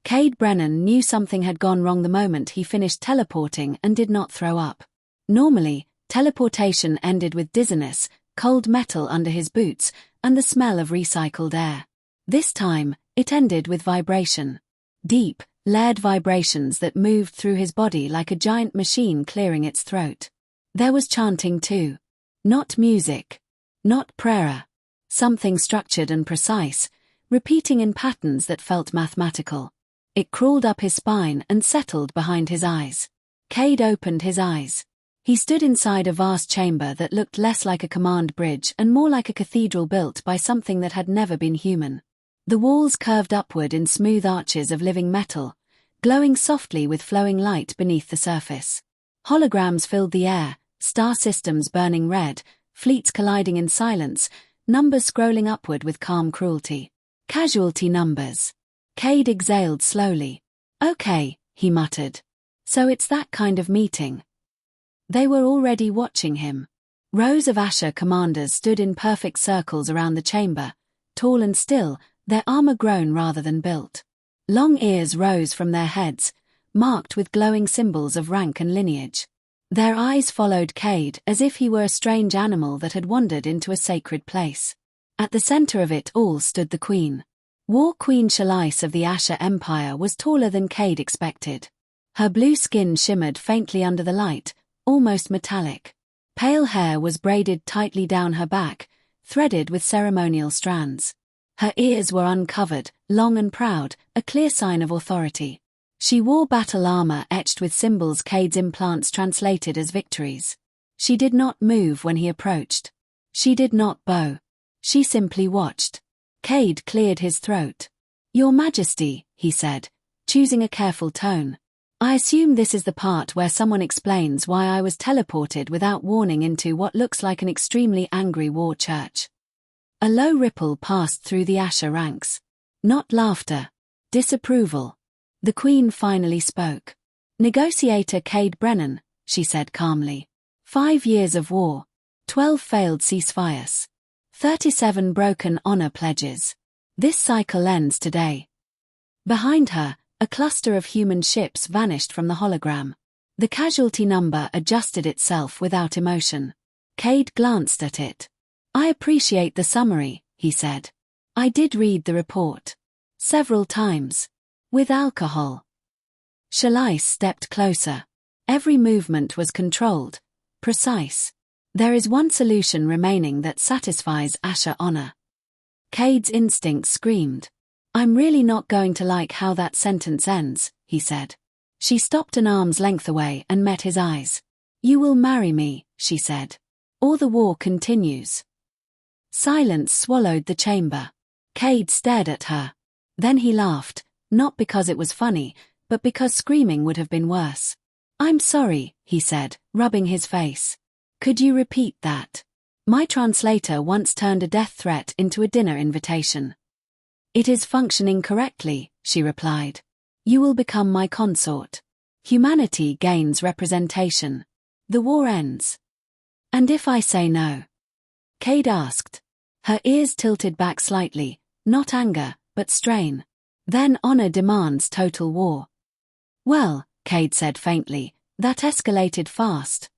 Cade Brennan knew something had gone wrong the moment he finished teleporting and did not throw up. Normally, teleportation ended with dizziness, cold metal under his boots, and the smell of recycled air. This time, it ended with vibration. Deep, layered vibrations that moved through his body like a giant machine clearing its throat. There was chanting too. Not music. Not prayer. Something structured and precise, repeating in patterns that felt mathematical. It crawled up his spine and settled behind his eyes. Cade opened his eyes. He stood inside a vast chamber that looked less like a command bridge and more like a cathedral built by something that had never been human. The walls curved upward in smooth arches of living metal, glowing softly with flowing light beneath the surface. Holograms filled the air, star systems burning red, fleets colliding in silence, numbers scrolling upward with calm cruelty. Casualty numbers. Cade exhaled slowly. Okay, he muttered. So it's that kind of meeting. They were already watching him. Rows of Asher commanders stood in perfect circles around the chamber, tall and still, their armor grown rather than built. Long ears rose from their heads, marked with glowing symbols of rank and lineage. Their eyes followed Cade as if he were a strange animal that had wandered into a sacred place. At the center of it all stood the Queen. War Queen Shalice of the Asher Empire was taller than Cade expected. Her blue skin shimmered faintly under the light, almost metallic. Pale hair was braided tightly down her back, threaded with ceremonial strands. Her ears were uncovered, long and proud, a clear sign of authority. She wore battle armor etched with symbols Cade's implants translated as victories. She did not move when he approached. She did not bow. She simply watched. Cade cleared his throat. "Your Majesty," he said, choosing a careful tone. "I assume this is the part where someone explains why I was teleported without warning into what looks like an extremely angry war church." A low ripple passed through the Asher ranks. Not laughter. Disapproval. The Queen finally spoke. "Negotiator Cade Brennan," she said calmly. 5 years of war. 12 failed ceasefires. 37 broken honor pledges. This cycle ends today. Behind her, a cluster of human ships vanished from the hologram. The casualty number adjusted itself without emotion. Cade glanced at it. "I appreciate the summary," he said. "I did read the report. Several times. With alcohol." Shalice stepped closer. Every movement was controlled, precise. "There is one solution remaining that satisfies Asher honor." Cade's instinct screamed. "I'm really not going to like how that sentence ends," he said. She stopped an arm's length away and met his eyes. "You will marry me," she said. "Or the war continues." Silence swallowed the chamber. Cade stared at her. Then he laughed, not because it was funny, but because screaming would have been worse. "I'm sorry," he said, rubbing his face. "Could you repeat that? My translator once turned a death threat into a dinner invitation." "It is functioning correctly," she replied. "You will become my consort. Humanity gains representation. The war ends." "And if I say no?" Cade asked. Her ears tilted back slightly, not anger, but strain. "Then honor demands total war." "Well," Cade said faintly, "that escalated fast."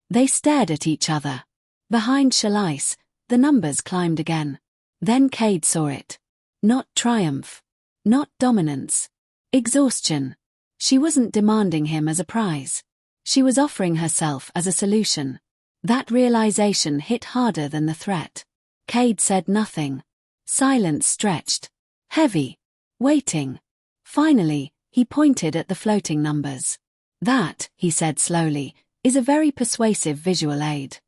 They stared at each other. Behind Shalice, the numbers climbed again. Then Cade saw it. Not triumph. Not dominance. Exhaustion. She wasn't demanding him as a prize. She was offering herself as a solution. That realization hit harder than the threat. Cade said nothing. Silence stretched. Heavy. Waiting. Finally, he pointed at the floating numbers. "That," he said slowly, "is a very persuasive visual aid."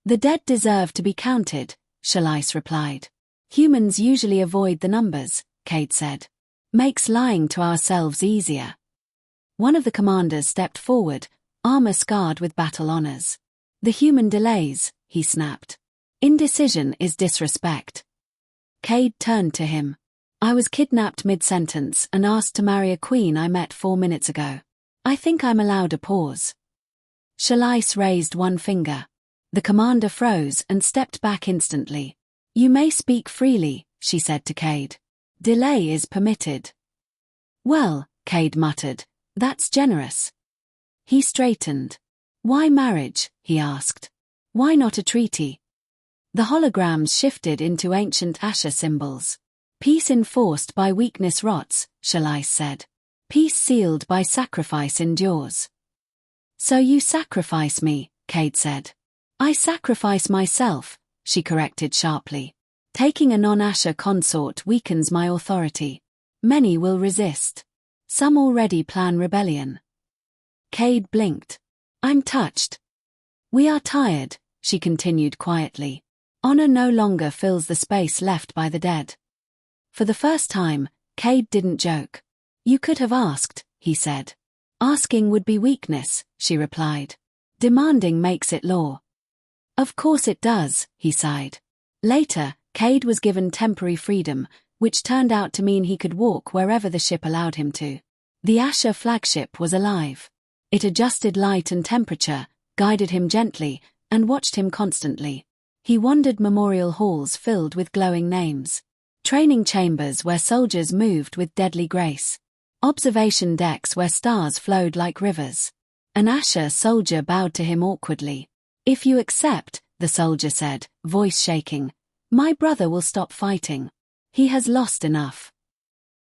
"The dead deserve to be counted," Shalice replied. "Humans usually avoid the numbers," Cade said. "Makes lying to ourselves easier." One of the commanders stepped forward, armor scarred with battle honors. "The human delays," he snapped. "Indecision is disrespect." Cade turned to him. "I was kidnapped mid-sentence and asked to marry a queen I met 4 minutes ago. I think I'm allowed a pause." Shalice raised one finger. The commander froze and stepped back instantly. "You may speak freely," she said to Cade. "Delay is permitted." Well, Cade muttered, that's generous. He straightened. Why marriage? He asked. Why not a treaty? The holograms shifted into ancient Asher symbols. Peace enforced by weakness rots, Shalice said. Peace sealed by sacrifice endures. So you sacrifice me, Cade said. I sacrifice myself, she corrected sharply. Taking a non-Asher consort weakens my authority. Many will resist. Some already plan rebellion. Cade blinked. I'm touched. We are tired, she continued quietly. Honor no longer fills the space left by the dead. For the first time, Cade didn't joke. You could have asked, he said. Asking would be weakness, she replied. Demanding makes it law. Of course it does, he sighed. Later, Cade was given temporary freedom, which turned out to mean he could walk wherever the ship allowed him to. The Asher flagship was alive. It adjusted light and temperature, guided him gently, and watched him constantly. He wandered memorial halls filled with glowing names. Training chambers where soldiers moved with deadly grace. Observation decks where stars flowed like rivers. An Asher soldier bowed to him awkwardly. If you accept, the soldier said, voice shaking, my brother will stop fighting. He has lost enough.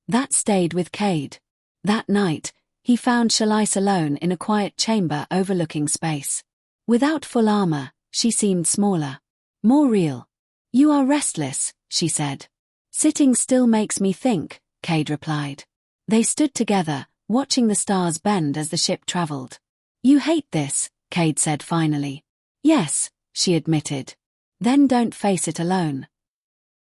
That stayed with Cade. That night, he found Shalice alone in a quiet chamber overlooking space. Without full armor, she seemed smaller. More real. You are restless, she said. Sitting still makes me think, Cade replied. They stood together, watching the stars bend as the ship traveled. You hate this, Cade said finally. Yes, she admitted. Then don't face it alone.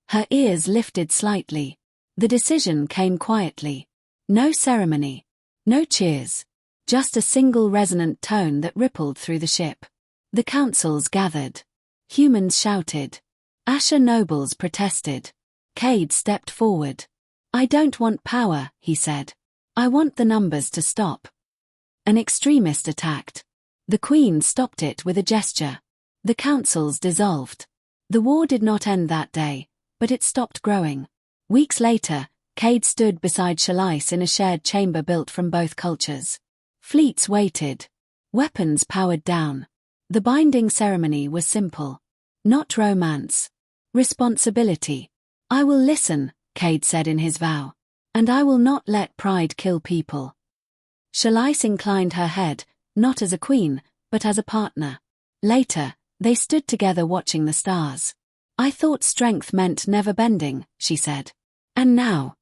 Her ears lifted slightly. The decision came quietly. No ceremony. No cheers. Just a single resonant tone that rippled through the ship. The councils gathered. Humans shouted. Asher nobles protested. Cade stepped forward. I don't want power, he said. I want the numbers to stop. An extremist attacked. The Queen stopped it with a gesture. The councils dissolved. The war did not end that day, but it stopped growing. Weeks later, Cade stood beside Shalice in a shared chamber built from both cultures. Fleets waited. Weapons powered down. The binding ceremony was simple. Not romance. Responsibility. I will listen, Cade said in his vow. And I will not let pride kill people. Shalice inclined her head, not as a queen, but as a partner. Later, they stood together watching the stars. I thought strength meant never bending, she said. And now?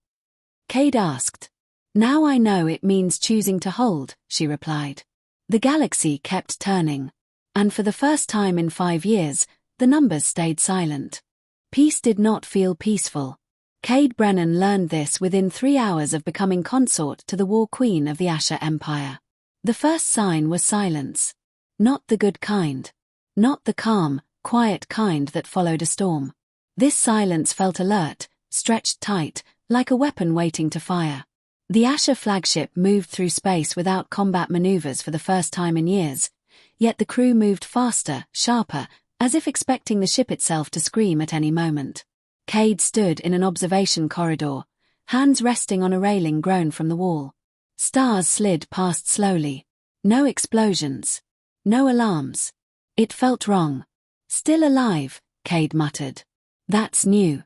Cade asked. Now I know it means choosing to hold, she replied. The galaxy kept turning. And for the first time in 5 years, the numbers stayed silent. Peace did not feel peaceful. Cade Brennan learned this within 3 hours of becoming consort to the War Queen of the Asher Empire. The first sign was silence. Not the good kind. Not the calm, quiet kind that followed a storm. This silence felt alert, stretched tight, like a weapon waiting to fire. The Asher flagship moved through space without combat maneuvers for the first time in years, yet the crew moved faster, sharper, as if expecting the ship itself to scream at any moment. Cade stood in an observation corridor, hands resting on a railing grown from the wall. Stars slid past slowly. No explosions. No alarms. It felt wrong. Still alive, Cade muttered. That's new.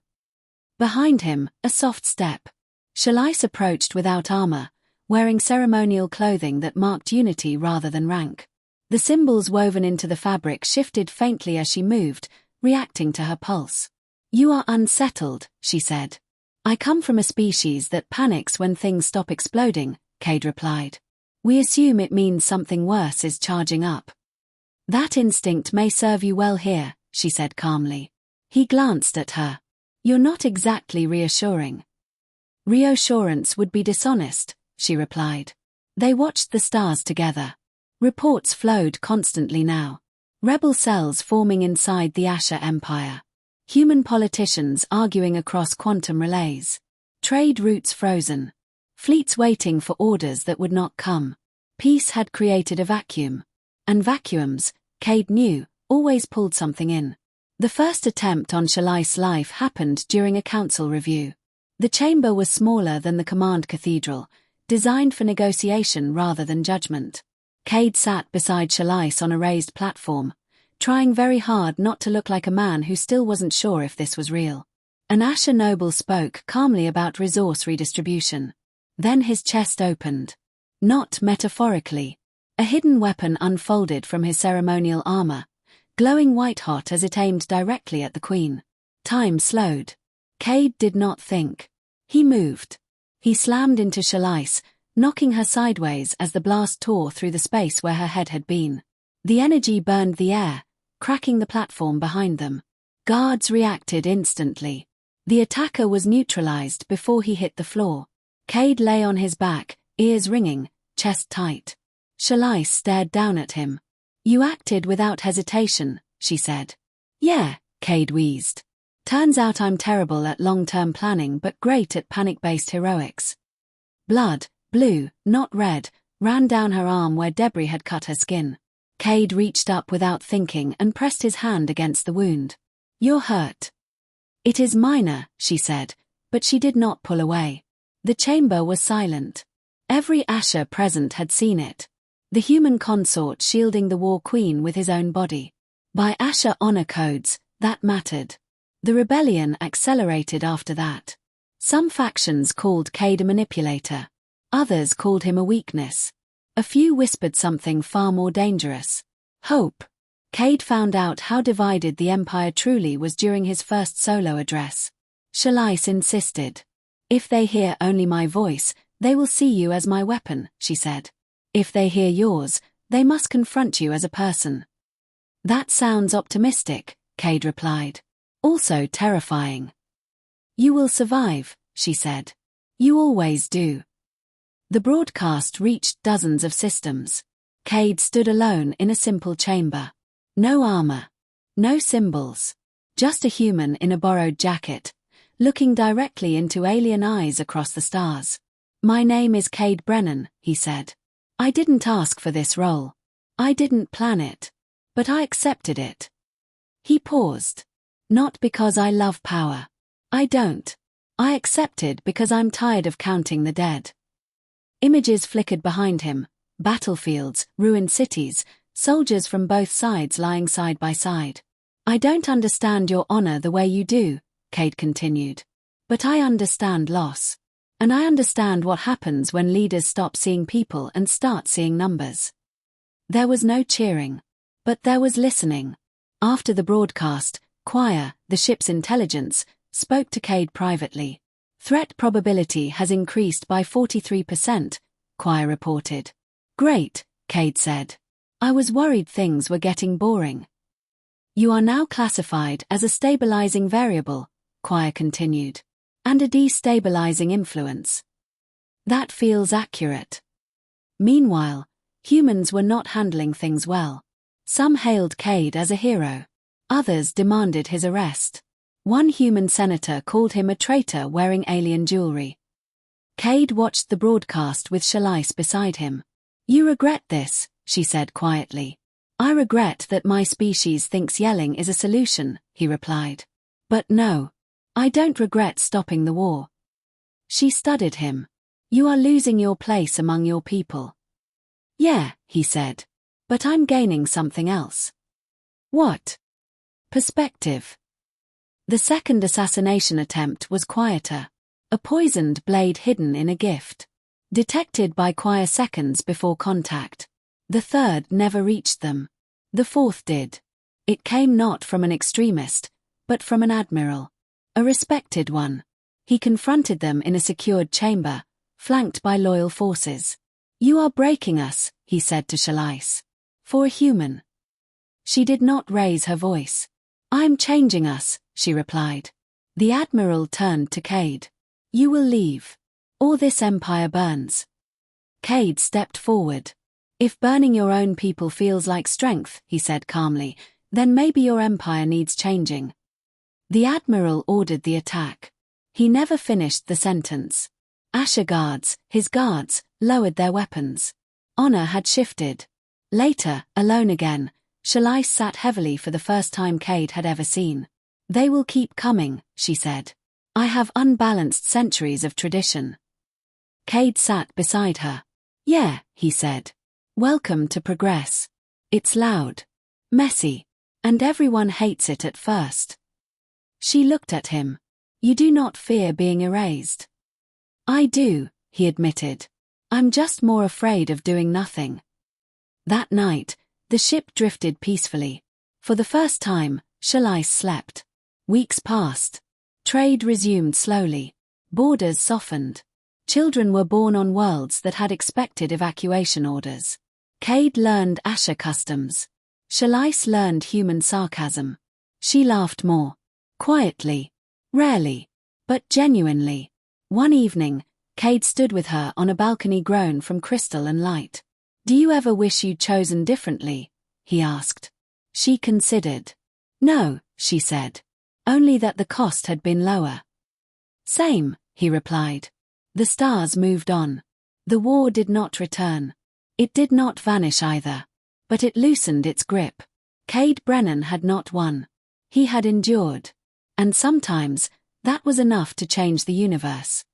Behind him, a soft step. Shalice approached without armor, wearing ceremonial clothing that marked unity rather than rank. The symbols woven into the fabric shifted faintly as she moved, reacting to her pulse. You are unsettled, she said. I come from a species that panics when things stop exploding, Cade replied. We assume it means something worse is charging up. That instinct may serve you well here, she said calmly. He glanced at her. You're not exactly reassuring. Reassurance would be dishonest, she replied. They watched the stars together. Reports flowed constantly now. Rebel cells forming inside the Asher Empire. Human politicians arguing across quantum relays. Trade routes frozen. Fleets waiting for orders that would not come. Peace had created a vacuum. And vacuums, Cade knew, always pulled something in. The first attempt on Shalice's life happened during a council review. The chamber was smaller than the command cathedral, designed for negotiation rather than judgment. Cade sat beside Shalice on a raised platform, trying very hard not to look like a man who still wasn't sure if this was real. An Asher noble spoke calmly about resource redistribution. Then his chest opened. Not metaphorically. A hidden weapon unfolded from his ceremonial armor, glowing white-hot as it aimed directly at the Queen. Time slowed. Cade did not think. He moved. He slammed into Shalice, knocking her sideways as the blast tore through the space where her head had been. The energy burned the air, cracking the platform behind them. Guards reacted instantly. The attacker was neutralized before he hit the floor. Cade lay on his back, ears ringing, chest tight. Shalice stared down at him. "You acted without hesitation," she said. "Yeah," Cade wheezed. "Turns out I'm terrible at long-term planning but great at panic-based heroics." Blood, blue, not red, ran down her arm where debris had cut her skin. Cade reached up without thinking and pressed his hand against the wound. "You're hurt." "It is minor," she said, but she did not pull away. The chamber was silent. Every Asher present had seen it. The human consort shielding the War Queen with his own body. By Asher honor codes, that mattered. The rebellion accelerated after that. Some factions called Cade a manipulator. Others called him a weakness. A few whispered something far more dangerous. Hope. Cade found out how divided the Empire truly was during his first solo address. Shalice insisted. "If they hear only my voice, they will see you as my weapon," she said. "If they hear yours, they must confront you as a person." "That sounds optimistic," Cade replied. "Also terrifying." "You will survive," she said. "You always do." The broadcast reached dozens of systems. Cade stood alone in a simple chamber. No armor. No symbols. Just a human in a borrowed jacket, looking directly into alien eyes across the stars. "My name is Cade Brennan," he said. "I didn't ask for this role. I didn't plan it. But I accepted it." He paused. "Not because I love power. I don't. I accepted because I'm tired of counting the dead." Images flickered behind him, battlefields, ruined cities, soldiers from both sides lying side by side. "I don't understand your honor the way you do," Cade continued. "But I understand loss. And I understand what happens when leaders stop seeing people and start seeing numbers." There was no cheering. But there was listening. After the broadcast, Choir, the ship's intelligence, spoke to Cade privately. "Threat probability has increased by 43%, Choir reported. "Great," Cade said. "I was worried things were getting boring." "You are now classified as a stabilizing variable," Choir continued. "And a destabilizing influence." "That feels accurate." Meanwhile, humans were not handling things well. Some hailed Cade as a hero. Others demanded his arrest. One human senator called him a traitor wearing alien jewelry. Cade watched the broadcast with Shalice beside him. "You regret this," she said quietly. "I regret that my species thinks yelling is a solution," he replied. "But no. I don't regret stopping the war." She studied him. "You are losing your place among your people." "Yeah," he said. "But I'm gaining something else." "What?" "Perspective." The second assassination attempt was quieter. A poisoned blade hidden in a gift. Detected by Choir seconds before contact. The third never reached them. The fourth did. It came not from an extremist, but from an admiral. A respected one. He confronted them in a secured chamber, flanked by loyal forces. "You are breaking us," he said to Shalice. "For a human." She did not raise her voice. "I'm changing us," she replied. The admiral turned to Cade. "You will leave. Or this empire burns." Cade stepped forward. "If burning your own people feels like strength," he said calmly, "then maybe your empire needs changing." The admiral ordered the attack. He never finished the sentence. Asher guards, his guards, lowered their weapons. Honor had shifted. Later, alone again, Shalice sat heavily for the first time Cade had ever seen. "They will keep coming," she said. "I have unbalanced centuries of tradition." Cade sat beside her. Yeah, he said. Welcome to progress. It's loud, messy, and everyone hates it at first. She looked at him. You do not fear being erased. I do, he admitted. I'm just more afraid of doing nothing. That night, the ship drifted peacefully. For the first time, HFY slept. Weeks passed. Trade resumed slowly. Borders softened. Children were born on worlds that had expected evacuation orders. Cade learned Asha customs. HFY learned human sarcasm. She laughed more. Quietly. Rarely. But genuinely. One evening, Cade stood with her on a balcony grown from crystal and light. Do you ever wish you'd chosen differently? He asked. She considered. No, she said. Only that the cost had been lower. Same, he replied. The stars moved on. The war did not return. It did not vanish either. But it loosened its grip. Cade Brennan had not won. He had endured. And sometimes, that was enough to change the universe.